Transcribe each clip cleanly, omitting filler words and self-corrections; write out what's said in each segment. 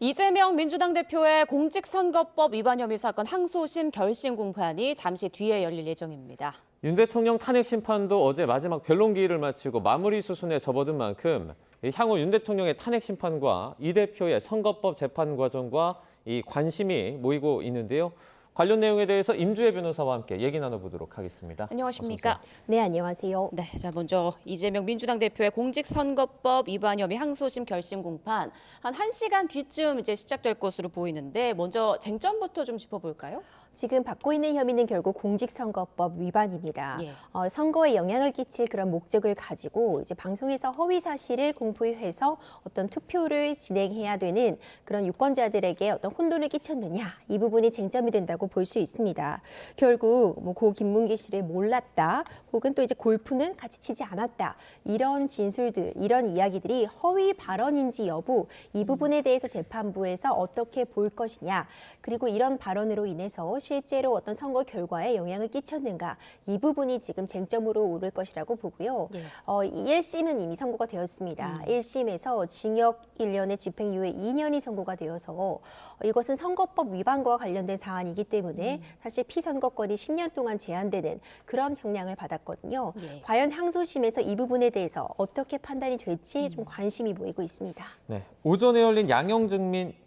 이재명 민주당 대표의 공직선거법 위반 혐의 사건 항소심 결심 공판이 잠시 뒤에 열릴 예정입니다. 윤 대통령 탄핵 심판도 어제 마지막 변론 기일을 마치고 마무리 수순에 접어든 만큼 향후 윤 대통령의 탄핵 심판과 이 대표의 선거법 재판 과정과 이 관심이 모이고 있는데요. 관련 내용에 대해서 임주혜 변호사와 함께 얘기 나눠보도록 하겠습니다. 안녕하십니까? 네, 안녕하세요. 네, 자 먼저 이재명 민주당 대표의 공직선거법 위반 혐의 항소심 결심 공판 한 1시간 뒤쯤 이제 시작될 것으로 보이는데 먼저 쟁점부터 좀 짚어볼까요? 지금 받고 있는 혐의는 결국 공직선거법 위반입니다. 예. 선거에 영향을 끼칠 그런 목적을 가지고 이제 방송에서 허위 사실을 공표해서 어떤 투표를 진행해야 되는 그런 유권자들에게 어떤 혼돈을 끼쳤느냐, 이 부분이 쟁점이 된다고 볼 수 있습니다. 결국 고 김문기 씨를 몰랐다, 혹은 또 이제 골프는 같이 치지 않았다, 이런 진술들, 이런 이야기들이 허위 발언인지 여부, 이 부분에 대해서 재판부에서 어떻게 볼 것이냐, 그리고 이런 발언으로 인해서 실제로 어떤 선거 결과에 영향을 끼쳤는가, 이 부분이 지금 쟁점으로 오를 것이라고 보고요. 네. 1심은 이미 선고가 되었습니다. 1심에서 징역 1년에 집행유예 2년이 선고가 되어서 이것은 선거법 위반과 관련된 사안이기 때문에 사실 피선거권이 10년 동안 제한되는 그런 형량을 받았거든요. 네. 과연 항소심에서 이 부분에 대해서 어떻게 판단이 될지 좀 관심이 모이고 있습니다. 네, 오전에 열린 양형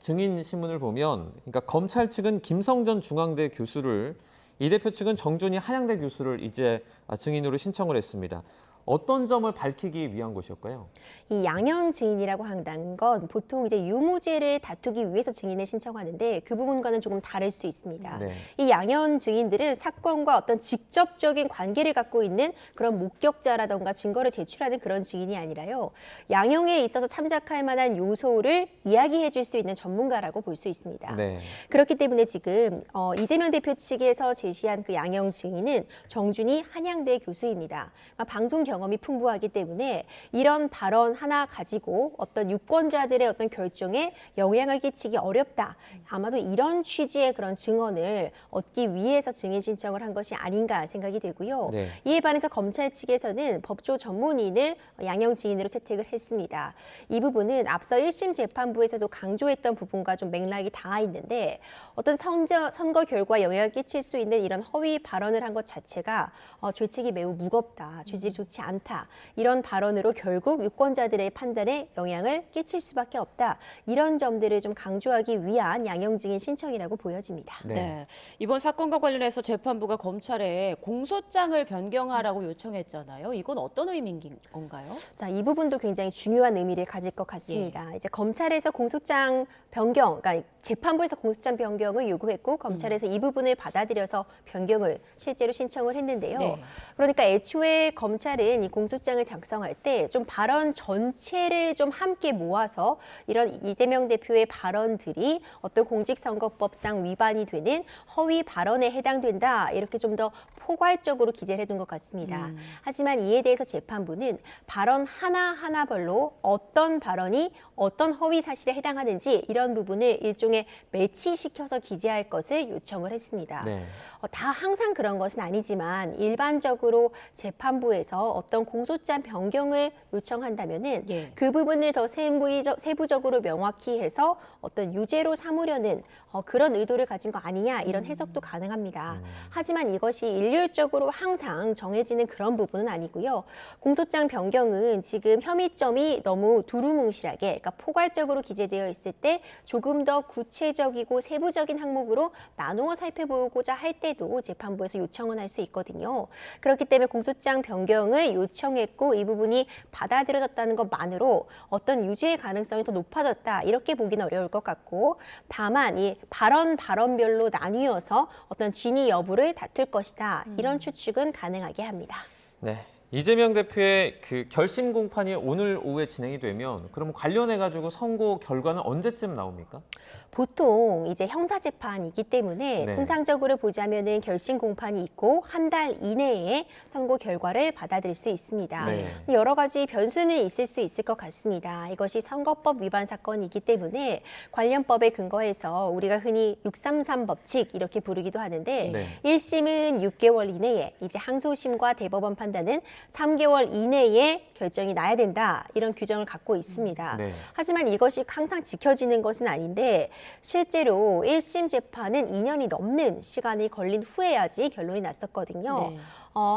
증인 신문을 보면, 그러니까 검찰 측은 김성전 중앙대 교수를, 이 대표 측은 정준희 한양대 교수를 이제 증인으로 신청을 했습니다. 어떤 점을 밝히기 위한 것이었까요? 이 양형 증인이라고 한다는 건 보통 이제 유무죄를 다투기 위해서 증인을 신청하는데 그 부분과는 조금 다를 수 있습니다. 네. 이 양형 증인들은 사건과 어떤 직접적인 관계를 갖고 있는 그런 목격자라던가 증거를 제출하는 그런 증인이 아니라요, 양형에 있어서 참작할 만한 요소를 이야기해 줄 수 있는 전문가라고 볼 수 있습니다. 네. 그렇기 때문에 지금 이재명 대표 측에서 제시한 그 양형 증인은 정준희 한양대 교수입니다. 그러니까 방송 경험이 풍부하기 때문에 이런 발언 하나 가지고 어떤 유권자들의 어떤 결정에 영향을 끼치기 어렵다, 아마도 이런 취지의 그런 증언을 얻기 위해서 증인 신청을 한 것이 아닌가 생각이 되고요. 네. 이에 반해서 검찰 측에서는 법조 전문인을 양형 증인으로 채택을 했습니다. 이 부분은 앞서 1심 재판부에서도 강조했던 부분과 좀 맥락이 닿아 있는데, 어떤 선거 결과에 영향을 끼칠 수 있는 이런 허위 발언을 한 것 자체가 죄책이 매우 무겁다, 죄질이 좋지 않다, 이런 발언으로 결국 유권자들의 판단에 영향을 끼칠 수밖에 없다, 이런 점들을 좀 강조하기 위한 양형 증인 신청이라고 보여집니다. 네. 네. 이번 사건과 관련해서 재판부가 검찰에 공소장을 변경하라고 요청했잖아요. 이건 어떤 의미인 건가요? 자, 이 부분도 굉장히 중요한 의미를 가질 것 같습니다. 이제 검찰에서 공소장 변경, 그러니까 재판부에서 공소장 변경을 요구했고 검찰에서 이 부분을 받아들여서 변경을 실제로 신청을 했는데요. 네. 그러니까 애초에 검찰은 이 공소장을 작성할 때 좀 발언 전체를 좀 함께 모아서 이런 이재명 대표의 발언들이 어떤 공직선거법상 위반이 되는 허위 발언에 해당된다, 이렇게 좀 더 포괄적으로 기재를 해둔 것 같습니다. 하지만 이에 대해서 재판부는 발언 하나하나별로 어떤 발언이 어떤 허위 사실에 해당하는지 이런 부분을 일종의 매치시켜서 기재할 것을 요청을 했습니다. 네. 다 항상 그런 것은 아니지만 일반적으로 재판부에서 어떤 공소장 변경을 요청한다면은 예. 그 부분을 더 세부적으로 명확히 해서 어떤 유죄로 삼으려는 그런 의도를 가진 거 아니냐, 이런 해석도 가능합니다. 하지만 이것이 일률적으로 항상 정해지는 그런 부분은 아니고요. 공소장 변경은 지금 혐의점이 너무 두루뭉실하게, 그러니까 포괄적으로 기재되어 있을 때 조금 더 구체적이고 세부적인 항목으로 나누어 살펴보고자 할 때도 재판부에서 요청은 할 수 있거든요. 그렇기 때문에 공소장 변경을 요청했고 이 부분이 받아들여졌다는 것만으로 어떤 유죄의 가능성이 더 높아졌다, 이렇게 보기는 어려울 것 같고, 다만 이 발언별로 나뉘어서 어떤 진위 여부를 다툴 것이다, 이런 추측은 가능하게 합니다. 네. 이재명 대표의 그 결심 공판이 오늘 오후에 진행이 되면, 그럼 관련해가지고 선고 결과는 언제쯤 나옵니까? 보통 이제 형사재판이기 때문에 네. 통상적으로 보자면은 결심 공판이 있고 한 달 이내에 선고 결과를 받아들일 수 있습니다. 네. 여러 가지 변수는 있을 수 있을 것 같습니다. 이것이 선거법 위반 사건이기 때문에 관련 법에 근거해서 우리가 흔히 633 법칙 이렇게 부르기도 하는데, 네. 1심은 6개월 이내에, 이제 항소심과 대법원 판단은 3개월 이내에 결정이 나야 된다. 이런 규정을 갖고 있습니다. 네. 하지만 이것이 항상 지켜지는 것은 아닌데 실제로 1심 재판은 2년이 넘는 시간이 걸린 후에야지 결론이 났었거든요. 네.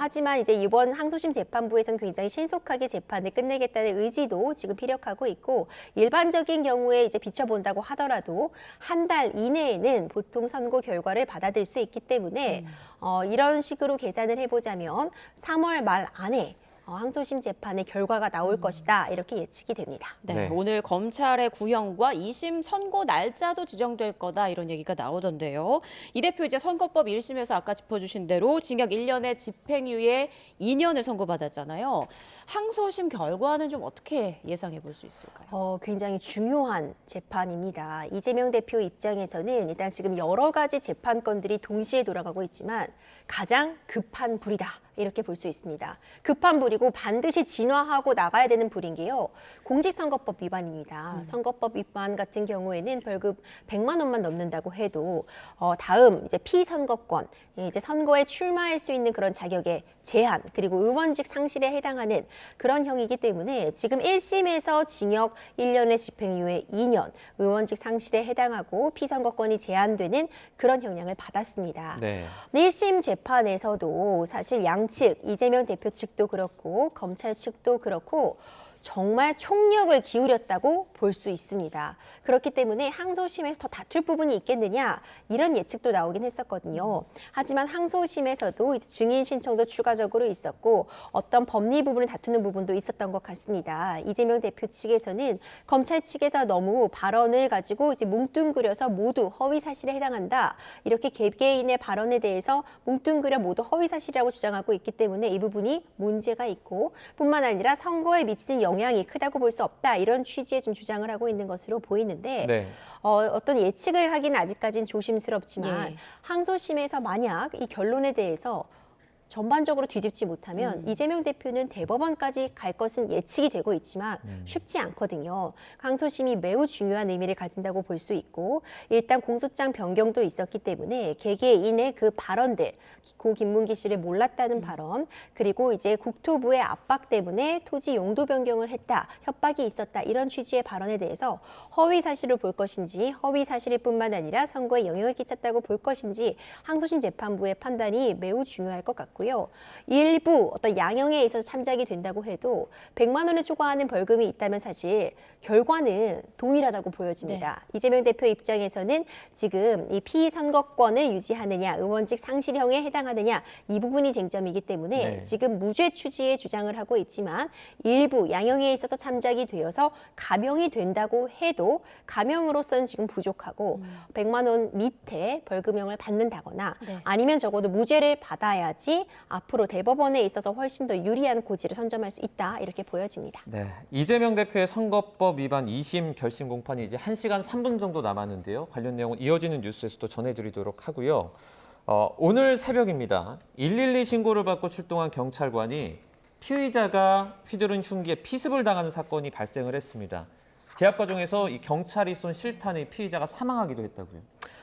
하지만 이제 이번 항소심 재판부에서는 굉장히 신속하게 재판을 끝내겠다는 의지도 지금 피력하고 있고 일반적인 경우에 이제 비춰본다고 하더라도 한 달 이내에는 보통 선고 결과를 받아들일 수 있기 때문에 이런 식으로 계산을 해보자면 3월 말 안에 항소심 재판의 결과가 나올 것이다 이렇게 예측이 됩니다. 네, 네. 오늘 검찰의 구형과 2심 선고 날짜도 지정될 거다 이런 얘기가 나오던데요. 이 대표 이제 선거법 1심에서 아까 짚어주신 대로 징역 1년에 집행유예 2년을 선고받았잖아요. 항소심 결과는 좀 어떻게 예상해 볼 수 있을까요? 굉장히 중요한 재판입니다. 이재명 대표 입장에서는 일단 지금 여러 가지 재판건들이 동시에 돌아가고 있지만 가장 급한 불이다. 이렇게 볼 수 있습니다. 급한 불이고 반드시 진화하고 나가야 되는 불인 게요. 공직선거법 위반입니다. 선거법 위반 같은 경우에는 벌금 100만 원만 넘는다고 해도 다음 이제 피선거권, 이제 선거에 출마할 수 있는 그런 자격의 제한, 그리고 의원직 상실에 해당하는 그런 형이기 때문에 지금 1심에서 징역 1년의 집행유예 2년, 의원직 상실에 해당하고 피선거권이 제한되는 그런 형량을 받았습니다. 네. 1심 재판에서도 사실 양측, 이재명 대표 측도 그렇고 검찰 측도 그렇고 정말 총력을 기울였다고 볼 수 있습니다. 그렇기 때문에 항소심에서 더 다툴 부분이 있겠느냐 이런 예측도 나오긴 했었거든요. 하지만 항소심에서도 이제 증인 신청도 추가적으로 있었고 어떤 법리 부분을 다투는 부분도 있었던 것 같습니다. 이재명 대표 측에서는 검찰 측에서 너무 발언을 가지고 이제 뭉뚱그려서 모두 허위 사실에 해당한다. 이렇게 개개인의 발언에 대해서 뭉뚱그려 모두 허위 사실이라고 주장하고 있기 때문에 이 부분이 문제가 있고 뿐만 아니라 선거에 미치는 영향이 크다고 볼 수 없다. 이런 취지의 좀 주장을 하고 있는 것으로 보이는데 네. 어떤 예측을 하기는 아직까지는 조심스럽지만 예. 항소심에서 만약 이 결론에 대해서 전반적으로 뒤집지 못하면 이재명 대표는 대법원까지 갈 것은 예측이 되고 있지만 쉽지 않거든요. 항소심이 매우 중요한 의미를 가진다고 볼 수 있고 일단 공소장 변경도 있었기 때문에 개개인의 그 발언들, 고 김문기 씨를 몰랐다는 발언, 그리고 이제 국토부의 압박 때문에 토지 용도 변경을 했다, 협박이 있었다 이런 취지의 발언에 대해서 허위 사실을 볼 것인지 허위 사실일 뿐만 아니라 선거에 영향을 끼쳤다고 볼 것인지 항소심 재판부의 판단이 매우 중요할 것 같고요. 일부 어떤 양형에 있어서 참작이 된다고 해도 100만 원을 초과하는 벌금이 있다면 사실 결과는 동일하다고 보여집니다. 이재명 대표 입장에서는 지금 이 피선거권을 유지하느냐, 의원직 상실형에 해당하느냐 이 부분이 쟁점이기 때문에 네. 지금 무죄 취지의 주장을 하고 있지만 일부 양형에 있어서 참작이 되어서 감형이 된다고 해도 감형으로서는 지금 부족하고 100만 원 밑에 벌금형을 받는다거나 네. 아니면 적어도 무죄를 받아야지 앞으로 대법원에 있어서 훨씬 더 유리한 고지를 선점할 수 있다 이렇게 보여집니다. 네. 이재명 대표의 선거법 위반 2심 결심 공판이 이제 1시간 3분 정도 남았는데요. 관련 내용은 이어지는 뉴스에서도 전해드리도록 하고요. 오늘 새벽입니다. 112 신고를 받고 출동한 경찰관이 피의자가 휘두른 흉기에 피습을 당하는 사건이 발생을 했습니다. 제압 과정에서 이 경찰이 쏜 실탄에 피의자가 사망하기도 했다고요.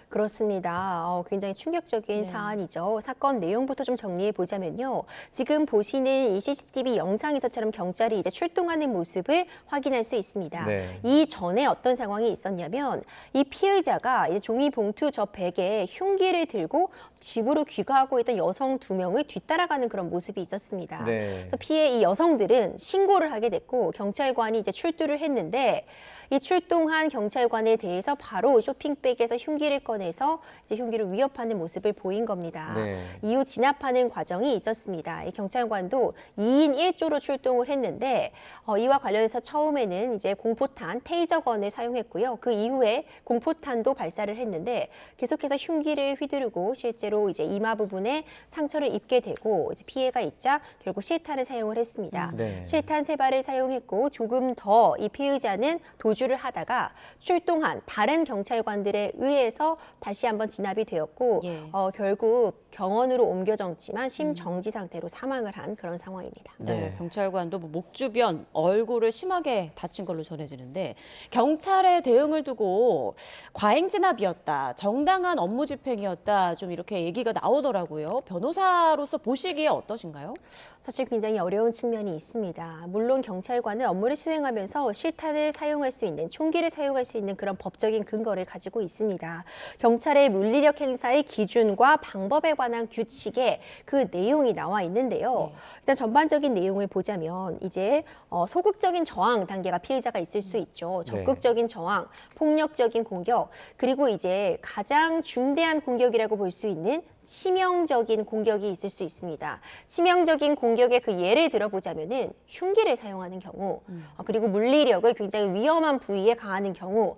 그렇습니다. 굉장히 충격적인 네. 사안이죠. 사건 내용부터 좀 정리해 보자면요. 지금 보시는 이 CCTV 영상에서처럼 경찰이 이제 출동하는 모습을 확인할 수 있습니다. 네. 이 전에 어떤 상황이 있었냐면 이 피의자가 이제 종이 봉투 저 백에 흉기를 들고 집으로 귀가하고 있던 여성 2명을 뒤따라가는 그런 모습이 있었습니다. 네. 그래서 피해 이 여성들은 신고를 하게 됐고 경찰관이 이제 출두를 했는데 이 출동한 경찰관에 대해서 바로 쇼핑백에서 흉기를 꺼내서 이제 흉기를 위협하는 모습을 보인 겁니다. 네. 이후 진압하는 과정이 있었습니다. 이 경찰관도 2인 1조로 출동을 했는데 이와 관련해서 처음에는 이제 공포탄, 테이저건을 사용했고요. 그 이후에 공포탄도 발사를 했는데 계속해서 흉기를 휘두르고 실제로 이제 이마 부분에 상처를 입게 되고 이제 피해가 있자 결국 실탄을 사용을 했습니다. 네. 실탄 3발을 사용했고 조금 더 이 피의자는 도주를 하다가 출동한 다른 경찰관들에 의해서 다시 한번 진압이 되었고 예. 결국 경원으로 옮겨졌지만 심정지 상태로 사망을 한 그런 상황입니다. 네, 경찰관도 목 주변, 얼굴을 심하게 다친 걸로 전해지는데 경찰의 대응을 두고 과잉 진압이었다, 정당한 업무 집행이었다, 좀 이렇게 얘기가 나오더라고요. 변호사로서 보시기에 어떠신가요? 사실 굉장히 어려운 측면이 있습니다. 물론 경찰관은 업무를 수행하면서 실탄을 사용할 수 있는, 총기를 사용할 수 있는 그런 법적인 근거를 가지고 있습니다. 경찰의 물리력 행사의 기준과 방법에 관한 규칙에 그 내용이 나와 있는데요. 일단 전반적인 내용을 보자면 이제 소극적인 저항 단계가 피해자가 있을 수 있죠. 적극적인 저항, 폭력적인 공격, 그리고 이제 가장 중대한 공격이라고 볼 수 있는 치명적인 공격이 있을 수 있습니다. 치명적인 공격의 그 예를 들어보자면은 흉기를 사용하는 경우, 그리고 물리력을 굉장히 위험한 부위에 가하는 경우,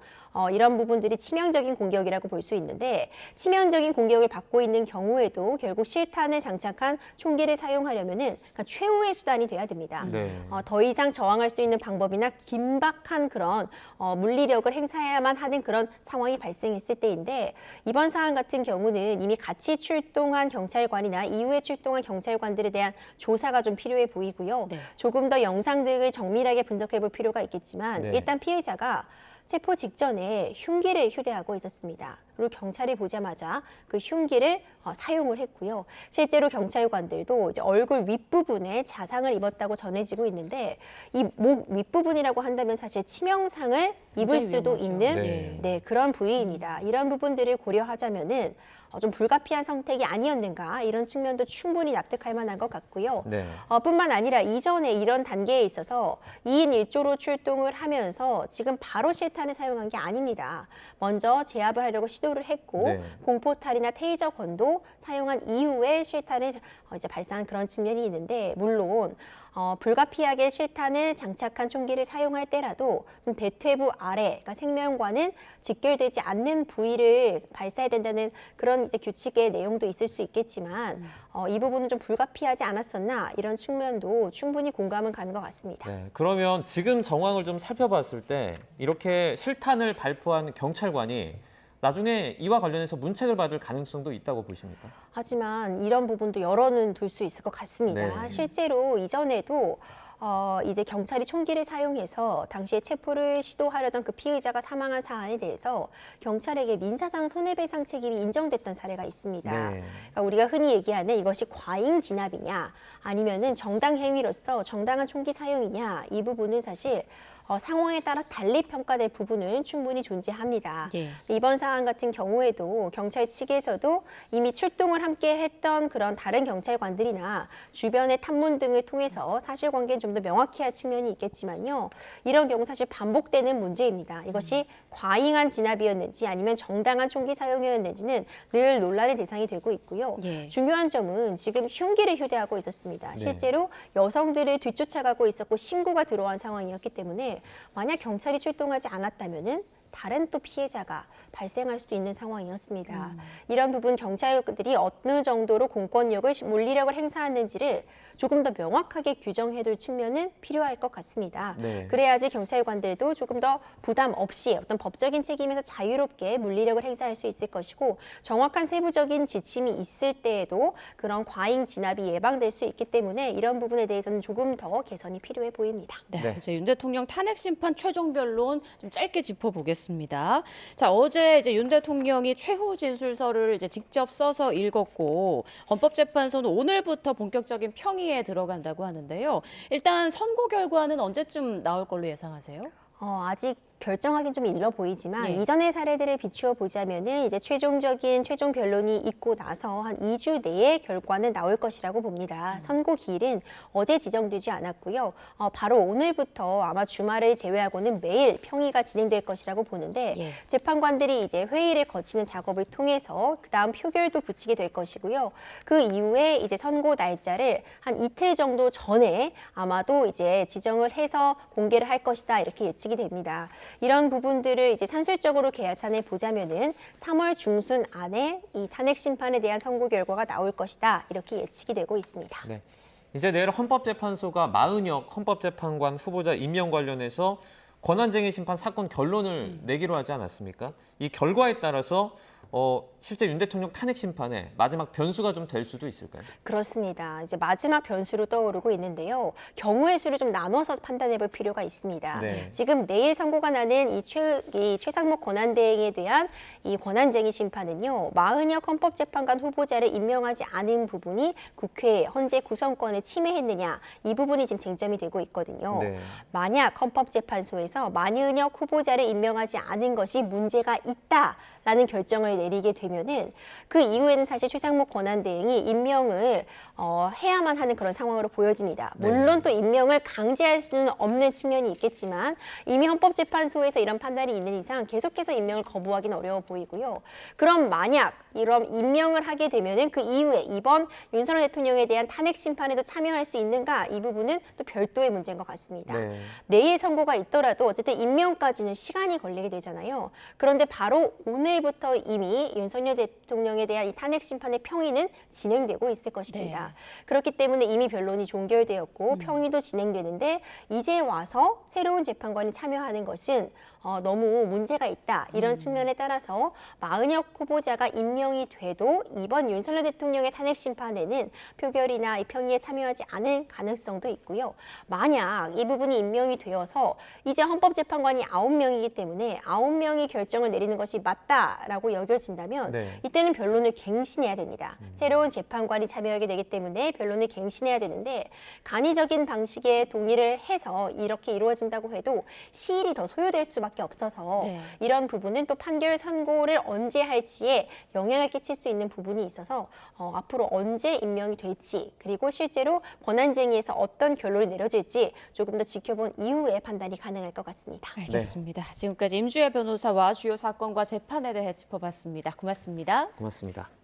이런 부분들이 치명적인 공격이라고 볼 수 있는데, 치명적인 공격을 받고 있는 경우에도 결국 실탄을 장착한 총기를 사용하려면은 그러니까 최후의 수단이 돼야 됩니다. 더 이상 저항할 수 있는 방법이나 긴박한 그런 물리력을 행사해야만 하는 그런 상황이 발생했을 때인데, 이번 사안 같은 경우는 이미 같이 출동한 경찰관이나 이후에 출동한 경찰관들에 대한 조사가 좀 필요해 보이고요. 네. 조금 더 영상 등을 정밀하게 분석해 볼 필요가 있겠지만 일단 피해자가 체포 직전에 흉기를 휴대하고 있었습니다. 그리고 경찰이 보자마자 그 흉기를 사용을 했고요. 실제로 경찰관들도 이제 얼굴 윗부분에 자상을 입었다고 전해지고 있는데, 이 목 윗부분이라고 한다면 사실 치명상을 입을 수도 위험하죠. 있는 그런 부위입니다. 이런 부분들을 고려하자면은 좀 불가피한 선택이 아니었는가, 이런 측면도 충분히 납득할 만한 것 같고요. 뿐만 아니라 이전에 이런 단계에 있어서 2인 1조로 출동을 하면서 지금 바로 실탄을 사용한 게 아닙니다. 먼저 제압을 하려고 시도를 했고 공포탈이나 테이저건도 사용한 이후에 실탄을 이제 발사한 그런 측면이 있는데, 물론 불가피하게 실탄을 장착한 총기를 사용할 때라도 좀 대퇴부 아래, 그러니까 생명과는 직결되지 않는 부위를 발사해야 된다는 그런 이제 규칙의 내용도 있을 수 있겠지만, 이 부분은 좀 불가피하지 않았었나, 이런 측면도 충분히 공감은 가는 것 같습니다. 그러면 지금 정황을 좀 살펴봤을 때 이렇게 실탄을 발포한 경찰관이 나중에 이와 관련해서 문책을 받을 가능성도 있다고 보십니까? 하지만 이런 부분도 열어는 둘 수 있을 것 같습니다. 실제로 이전에도 이제 경찰이 총기를 사용해서 당시에 체포를 시도하려던 그 피의자가 사망한 사안에 대해서 경찰에게 민사상 손해배상 책임이 인정됐던 사례가 있습니다. 그러니까 우리가 흔히 얘기하는 이것이 과잉 진압이냐, 아니면은 정당 행위로서 정당한 총기 사용이냐, 이 부분은 사실 상황에 따라서 달리 평가될 부분은 충분히 존재합니다. 이번 사안 같은 경우에도 경찰 측에서도 이미 출동을 함께 했던 그런 다른 경찰관들이나 주변의 탐문 등을 통해서 사실관계는 좀 더 명확히 할 측면이 있겠지만요. 이런 경우 사실 반복되는 문제입니다. 이것이 과잉한 진압이었는지 아니면 정당한 총기 사용이었는지는 늘 논란의 대상이 되고 있고요. 중요한 점은 지금 흉기를 휴대하고 있었습니다. 실제로 여성들을 뒤쫓아가고 있었고 신고가 들어온 상황이었기 때문에 만약 경찰이 출동하지 않았다면은 다른 또 피해자가 발생할 수도 있는 상황이었습니다. 이런 부분 경찰들이 어느 정도로 공권력을, 물리력을 행사하는지를 조금 더 명확하게 규정해둘 측면은 필요할 것 같습니다. 그래야지 경찰관들도 조금 더 부담 없이 어떤 법적인 책임에서 자유롭게 물리력을 행사할 수 있을 것이고, 정확한 세부적인 지침이 있을 때에도 그런 과잉 진압이 예방될 수 있기 때문에 이런 부분에 대해서는 조금 더 개선이 필요해 보입니다. 이제 윤 대통령 탄핵 심판 최종 변론 좀 짧게 짚어보겠습니다. 자, 어제 이제 윤 대통령이 최후 진술서를 이제 직접 써서 읽었고, 헌법재판소는 오늘부터 본격적인 평의에 들어간다고 하는데요. 일단 선고 결과는 언제쯤 나올 걸로 예상하세요? 아직 결정하긴 좀 일러 보이지만 이전의 사례들을 비추어 보자면은 이제 최종 변론이 있고 나서 한 2주 내에 결과는 나올 것이라고 봅니다. 선고 기일은 어제 지정되지 않았고요. 바로 오늘부터 아마 주말을 제외하고는 매일 평의가 진행될 것이라고 보는데, 재판관들이 이제 회의를 거치는 작업을 통해서 그다음 표결도 붙이게 될 것이고요. 그 이후에 이제 선고 날짜를 한 이틀 정도 전에 아마도 이제 지정을 해서 공개를 할 것이다, 이렇게 예측이 됩니다. 이런 부분들을 이제 산술적으로 계산해 보자면은 3월 중순 안에 이 탄핵 심판에 대한 선고 결과가 나올 것이다, 이렇게 예측이 되고 있습니다. 이제 내일 헌법재판소가 마은혁 헌법재판관 후보자 임명 관련해서 권한쟁의 심판 사건 결론을 내기로 하지 않았습니까? 이 결과에 따라서 실제 윤 대통령 탄핵 심판에 마지막 변수가 좀 될 수도 있을까요? 그렇습니다. 이제 마지막 변수로 떠오르고 있는데요. 경우의 수를 좀 나눠서 판단해 볼 필요가 있습니다. 네. 지금 내일 선고가 나는 이 최상목 권한대행에 대한 이 권한쟁의 심판은요. 마은혁 헌법재판관 후보자를 임명하지 않은 부분이 국회 헌재 구성권을 침해했느냐 이 부분이 지금 쟁점이 되고 있거든요. 네. 만약 헌법재판소에서 마은혁 후보자를 임명하지 않은 것이 문제가 있다라는 결정을 내리게 되면은 그 이후에는 사실 최상목 권한대행이 임명을 해야만 하는 그런 상황으로 보여집니다. 물론 또 임명을 강제할 수는 없는 측면이 있겠지만 이미 헌법재판소에서 이런 판단이 있는 이상 계속해서 임명을 거부하기는 어려워 보이고요. 그럼 만약 이런 임명을 하게 되면은 그 이후에 이번 윤석열 대통령에 대한 탄핵 심판에도 참여할 수 있는가 이 부분은 또 별도의 문제인 것 같습니다. 네. 내일 선고가 있더라도 어쨌든 임명까지는 시간이 걸리게 되잖아요. 그런데 바로 오늘부터 이미 윤석열 대통령에 대한 이 탄핵 심판의 평의는 진행되고 있을 것입니다. 네. 그렇기 때문에 이미 변론이 종결되었고 평의도 진행되는데 이제 와서 새로운 재판관이 참여하는 것은 너무 문제가 있다. 이런 측면에 따라서 마은혁 후보자가 임명이 돼도 이번 윤석열 대통령의 탄핵 심판에는 표결이나 이 평의에 참여하지 않을 가능성도 있고요. 만약 이 부분이 임명이 되어서 이제 헌법재판관이 9명이기 때문에 9명이 결정을 내리는 것이 맞다라고 여겨진다면 네. 이때는 변론을 갱신해야 됩니다. 새로운 재판관이 참여하게 되기 때문에 변론을 갱신해야 되는데 간이적인 방식의 동의를 해서 이렇게 이루어진다고 해도 시일이 더 소요될 수밖에 없어서 네. 이런 부분은 또 판결 선고를 언제 할지에 영향을 끼칠 수 있는 부분이 있어서 앞으로 언제 임명이 될지 그리고 실제로 권한쟁의에서 어떤 결론이 내려질지 조금 더 지켜본 이후에 판단이 가능할 것 같습니다. 알겠습니다. 지금까지 임주혜 변호사와 주요 사건과 재판에 대해 짚어봤습니다. 고맙습니다. 고맙습니다.